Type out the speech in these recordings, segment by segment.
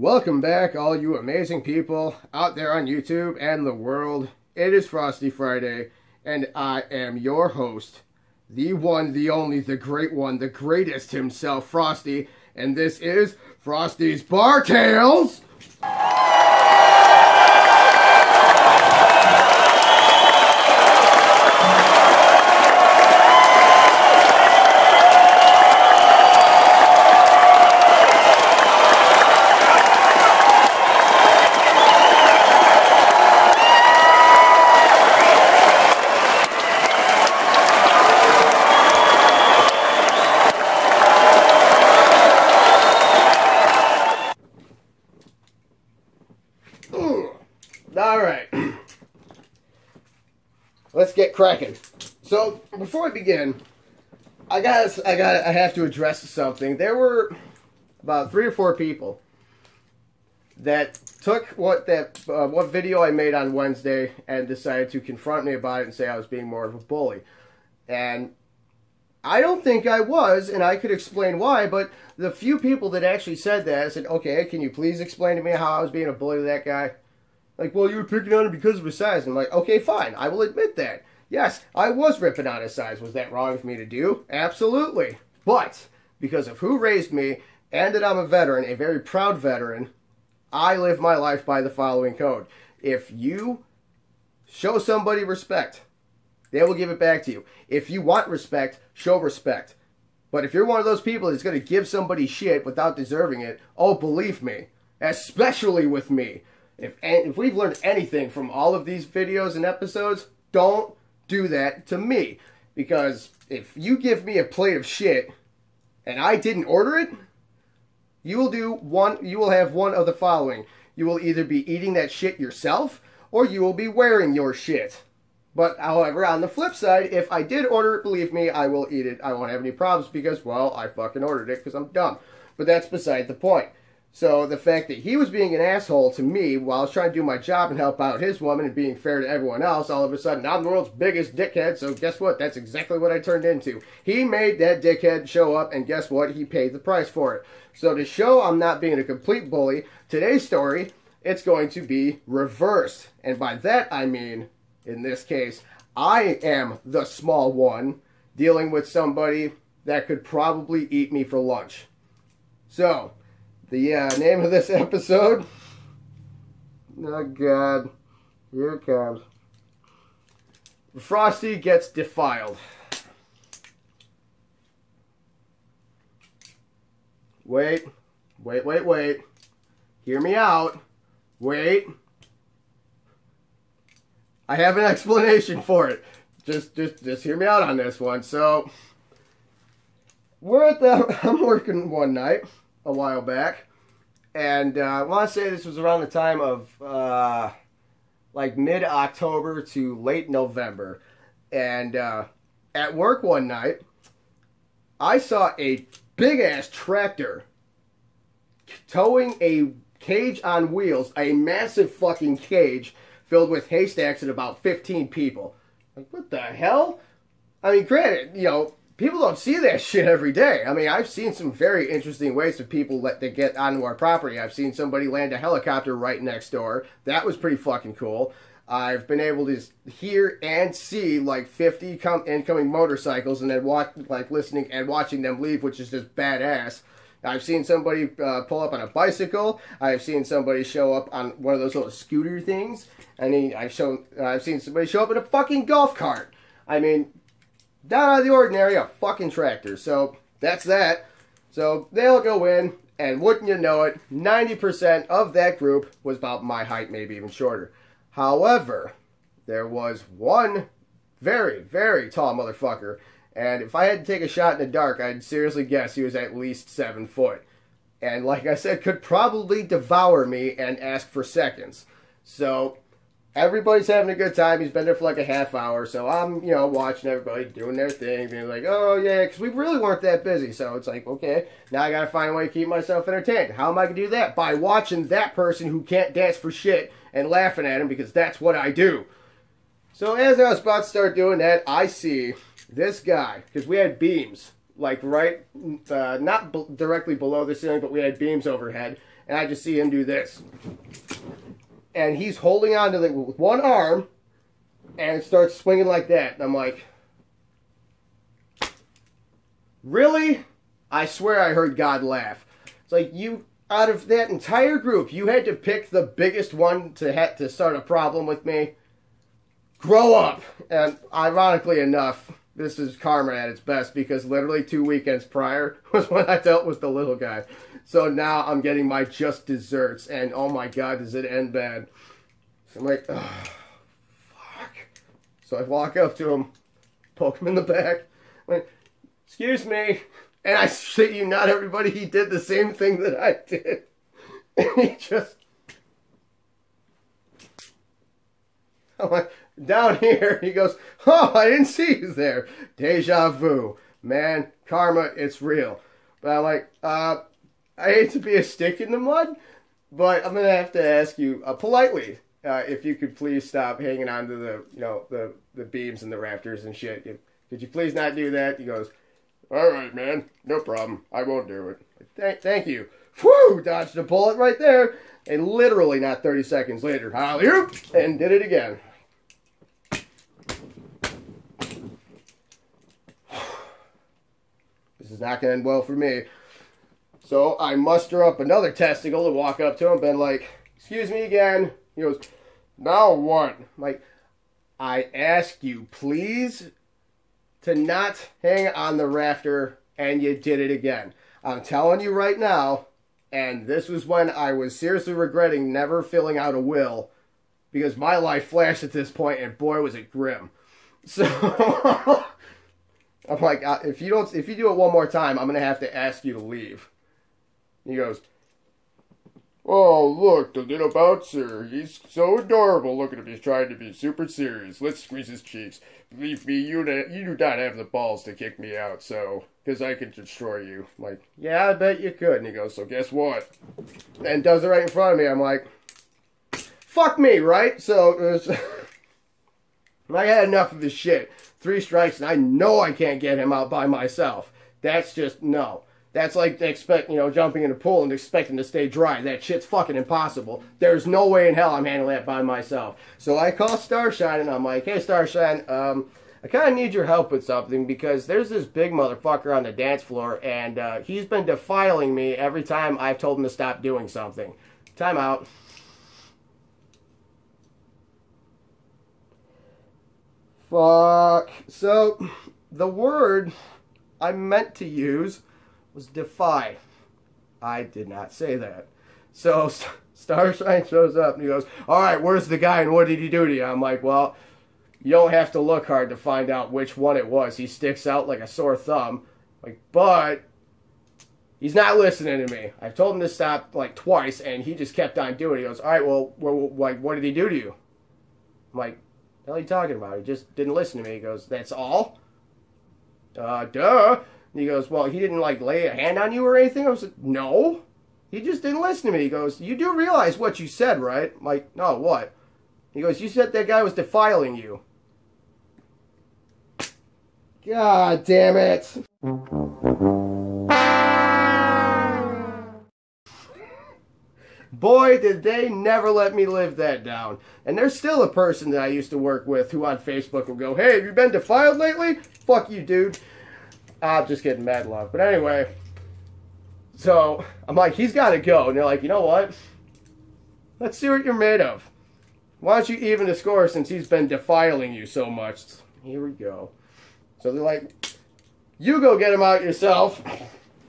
Welcome back, all you amazing people out there on YouTube and the world. It is Frosty Friday, and I am your host, the one, the only, the great one, the greatest himself, Frosty, and this is Frosty's Bar Tales. Alright, let's get cracking. So, before I begin, I have to address something. There were about 3 or 4 people that took what video I made on Wednesday and decided to confront me about it and say I was being more of a bully. And I don't think I was, and I could explain why, but the few people that actually said that, I said, okay, can you please explain to me how I was being a bully to that guy? Like, well, you were picking on him because of his size. I'm like, okay, fine. I will admit that. Yes, I was ripping on his size. Was that wrong for me to do? Absolutely. But because of who raised me and that I'm a veteran, a very proud veteran, I live my life by the following code. If you show somebody respect, they will give it back to you. If you want respect, show respect. But if you're one of those people that's going to give somebody shit without deserving it, oh, believe me, especially with me, if we've learned anything from all of these videos and episodes, don't do that to me. Because if you give me a plate of shit and I didn't order it, you will have one of the following. You will either be eating that shit yourself or you will be wearing your shit. But however, on the flip side, if I did order it, believe me, I will eat it. I won't have any problems because, well, I fucking ordered it because I'm dumb. But that's beside the point. So the fact that he was being an asshole to me while I was trying to do my job and help out his woman and being fair to everyone else, all of a sudden I'm the world's biggest dickhead, so guess what? That's exactly what I turned into. He made that dickhead show up, and guess what? He paid the price for it. So to show I'm not being a complete bully, today's story, it's going to be reversed. And by that I mean, in this case, I am the small one dealing with somebody that could probably eat me for lunch. So, the name of this episode, oh god, here it comes. Frosty gets defiled. Wait. Hear me out. Wait. I have an explanation for it. Just hear me out on this one. So, I'm working one night a while back, and I want to say this was around the time of like mid-October to late November, and at work one night I saw a big-ass tractor towing a cage on wheels, a massive fucking cage filled with haystacks and about 15 people. Like, what the hell? I mean, granted, you know, people don't see that shit every day. I mean, I've seen some very interesting ways of people that get onto our property. I've seen somebody land a helicopter right next door. That was pretty fucking cool. I've been able to hear and see like 50 incoming motorcycles and then listening and watching them leave, which is just badass. I've seen somebody pull up on a bicycle. I've seen somebody show up on one of those little scooter things. I mean, I've seen somebody show up in a fucking golf cart. I mean, not out of the ordinary, a fucking tractor. So, that's that. So, they'll go in, and wouldn't you know it, 90% of that group was about my height, maybe even shorter. However, there was one very, very tall motherfucker, and if I had to take a shot in the dark, I'd seriously guess he was at least 7 foot. And like I said, could probably devour me and ask for seconds. So, everybody's having a good time. He's been there for like a half hour. So I'm, you know, watching everybody doing their thing. Being like, oh, yeah, because we really weren't that busy. So it's like, okay, now I got to find a way to keep myself entertained. How am I going to do that? By watching that person who can't dance for shit and laughing at him, because that's what I do. So as I was about to start doing that, I see this guy, because we had beams like right, not directly below the ceiling, but we had beams overhead, and I just see him do this. And he's holding on to it with one arm, and starts swinging like that. And I'm like, really? I swear I heard God laugh. It's like, you, out of that entire group, you had to pick the biggest one to start a problem with me? Grow up! And ironically enough, this is karma at its best, because literally 2 weekends prior was when I dealt with the little guy. So now I'm getting my just desserts, and oh my God, does it end bad. So I'm like, oh, fuck. So I walk up to him, poke him in the back, I'm like, excuse me. And I shit you not, everybody, he did the same thing that I did. And he just... I'm like, down here, he goes, oh, I didn't see you there. Deja vu. Man, karma, it's real. But I'm like, I hate to be a stick in the mud, but I'm going to have to ask you politely if you could please stop hanging on to the, you know, the beams and the rafters and shit. Could you please not do that? He goes, all right, man, no problem. I won't do it. Thank you. Whew, dodged a bullet right there. And literally not 30 seconds later, alley-oop, and did it again. This is not going to end well for me. So I muster up another testicle to walk up to him, been like, excuse me again. He goes, now what? I'm like, I ask you, please, to not hang on the rafter, and you did it again. I'm telling you right now, and this was when I was seriously regretting never filling out a will, because my life flashed at this point, and boy was it grim. So I'm like, if you do it one more time, I'm gonna have to ask you to leave. He goes, oh, look, the little bouncer. He's so adorable. Look at him. He's trying to be super serious. Let's squeeze his cheeks. Believe me, you do not have the balls to kick me out, so, because I could destroy you. I'm like, yeah, I bet you could. And he goes, so guess what? And does it right in front of me. I'm like, fuck me, right? So, it was, I had enough of his shit. 3 strikes, and I know I can't get him out by myself. That's just, no. That's like jumping in a pool and expecting to stay dry. That shit's fucking impossible. There's no way in hell I'm handling that by myself. So I call Starshine and I'm like, hey Starshine, I kind of need your help with something, because there's this big motherfucker on the dance floor, and he's been defiling me every time I've told him to stop doing something. Time out. Fuck. So, the word I meant to use was defy. I did not say that. So Starshine shows up and he goes, alright, where's the guy and what did he do to you? I'm like, well, you don't have to look hard to find out which one it was. He sticks out like a sore thumb. Like, but he's not listening to me. I've told him to stop like twice and he just kept on doing it. He goes, alright, well, what did he do to you? I'm like, what the hell are you talking about? He just didn't listen to me. He goes, that's all? Duh. And he goes, well, he didn't, like, lay a hand on you or anything? I was like, no. He just didn't listen to me. He goes, you do realize what you said, right? I'm like, no, what? He goes, you said that guy was defiling you. God damn it. Boy, did they never let me live that down. And there's still a person that I used to work with who on Facebook will go, hey, have you been defiled lately? Fuck you, dude. I'm just getting mad love. But anyway, so I'm like, he's got to go. And they're like, you know what? Let's see what you're made of. Why don't you even the score since he's been defiling you so much? Here we go. So they're like, you go get him out yourself.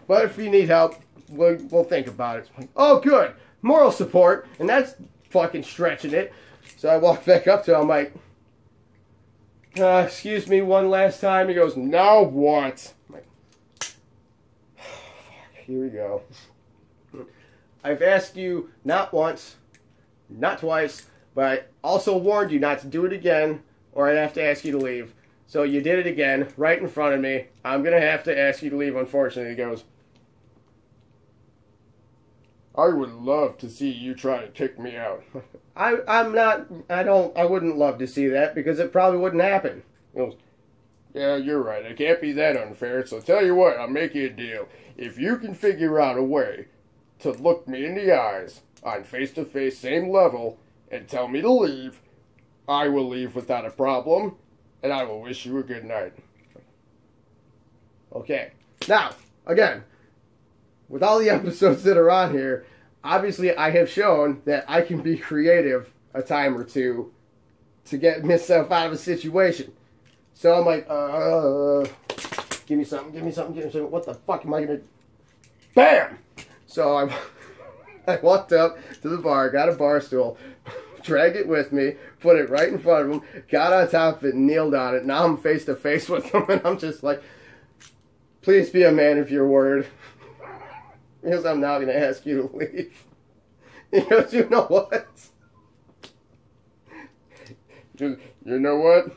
But if you need help, we'll think about it. Like, oh, good. Moral support. And that's fucking stretching it. So I walk back up to him. I'm like, excuse me one last time. He goes, now what? I'm like, here we go. I've asked you not once, not twice, but I also warned you not to do it again, or I'd have to ask you to leave. So you did it again, right in front of me. I'm going to have to ask you to leave, unfortunately. He goes, I would love to see you try to kick me out. I wouldn't love to see that, because it probably wouldn't happen. He goes, Yeah, you're right. It can't be that unfair. So tell you what, I'll make you a deal. If you can figure out a way to look me in the eyes on face-to-face, same level, and tell me to leave, I will leave without a problem, and I will wish you a good night. Okay. Now, again, with all the episodes that are on here, obviously I have shown that I can be creative a time or two to get myself out of a situation. So I'm like, give me something, give me something, give me something. What the fuck am I going to... Bam! So I walked up to the bar, got a bar stool, dragged it with me, put it right in front of him, got on top of it, kneeled on it. Now I'm face to face with him, and I'm just like, please be a man of your word. Because I'm now going to ask you to leave. He goes, you know what? You know what?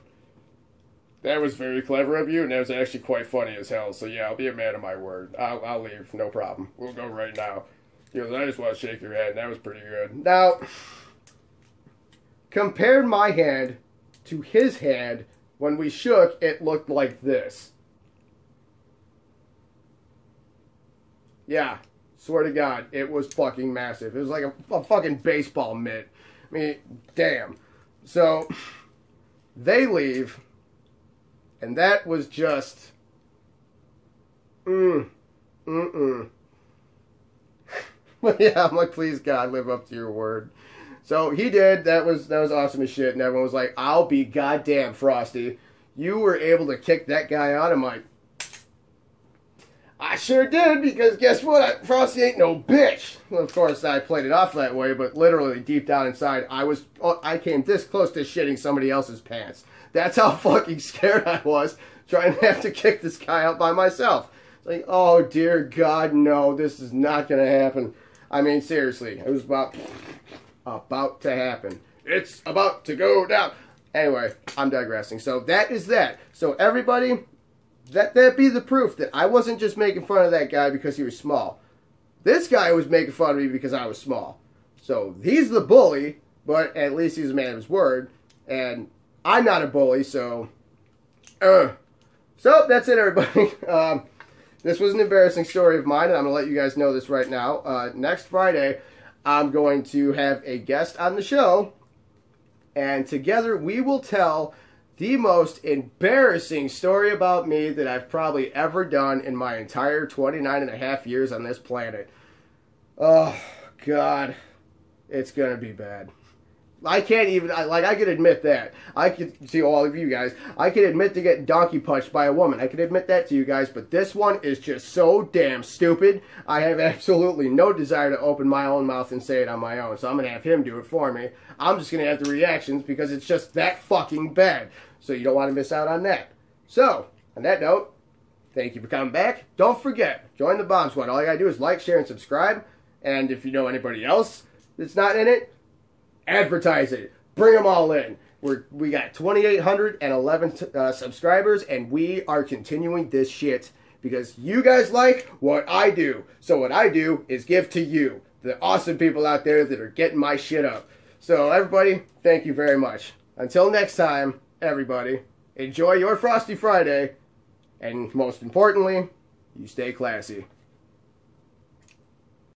That was very clever of you, and that was actually quite funny as hell. So yeah, I'll be a man of my word. I'll leave, no problem. We'll go right now. He goes, I just want to shake your hand. That was pretty good. Now, compared my hand to his hand, when we shook, it looked like this. Yeah, swear to God, it was fucking massive. It was like a fucking baseball mitt. I mean, damn. So, they leave, and that was just... But yeah, I'm like, please God, live up to your word. So he did. That was awesome as shit. And everyone was like, I'll be goddamn, Frosty. You were able to kick that guy out. I'm like, I sure did, because guess what? Frosty ain't no bitch. Well, of course, I played it off that way, but literally deep down inside, I came this close to shitting somebody else's pants. That's how fucking scared I was, trying to have to kick this guy out by myself. It's like, oh dear God, no, this is not going to happen. I mean, seriously, it was about to happen. It's about to go down. Anyway, I'm digressing. So that is that. So everybody, that be the proof that I wasn't just making fun of that guy because he was small. This guy was making fun of me because I was small. So he's the bully, but at least he's a man of his word. And I'm not a bully, so... So that's it, everybody. This was an embarrassing story of mine, and I'm going to let you guys know this right now. Next Friday, I'm going to have a guest on the show, and together we will tell the most embarrassing story about me that I've probably ever done in my entire 29 and a half years on this planet. Oh, God. It's going to be bad. I can't even, I can admit that. I can see all of you guys. I can admit to getting donkey punched by a woman. I can admit that to you guys, but this one is just so damn stupid. I have absolutely no desire to open my own mouth and say it on my own, so I'm going to have him do it for me. I'm just going to have the reactions because it's just that fucking bad. So you don't want to miss out on that. So, on that note, thank you for coming back. Don't forget, join the Bomb Squad. All you got to do is like, share, and subscribe. And if you know anybody else that's not in it, advertise it. Bring them all in. We got 2,811 subscribers, and we are continuing this shit because you guys like what I do. So what I do is give to you, the awesome people out there that are getting my shit up. So everybody, thank you very much. Until next time, everybody, enjoy your Frosty Friday, and most importantly, you stay classy.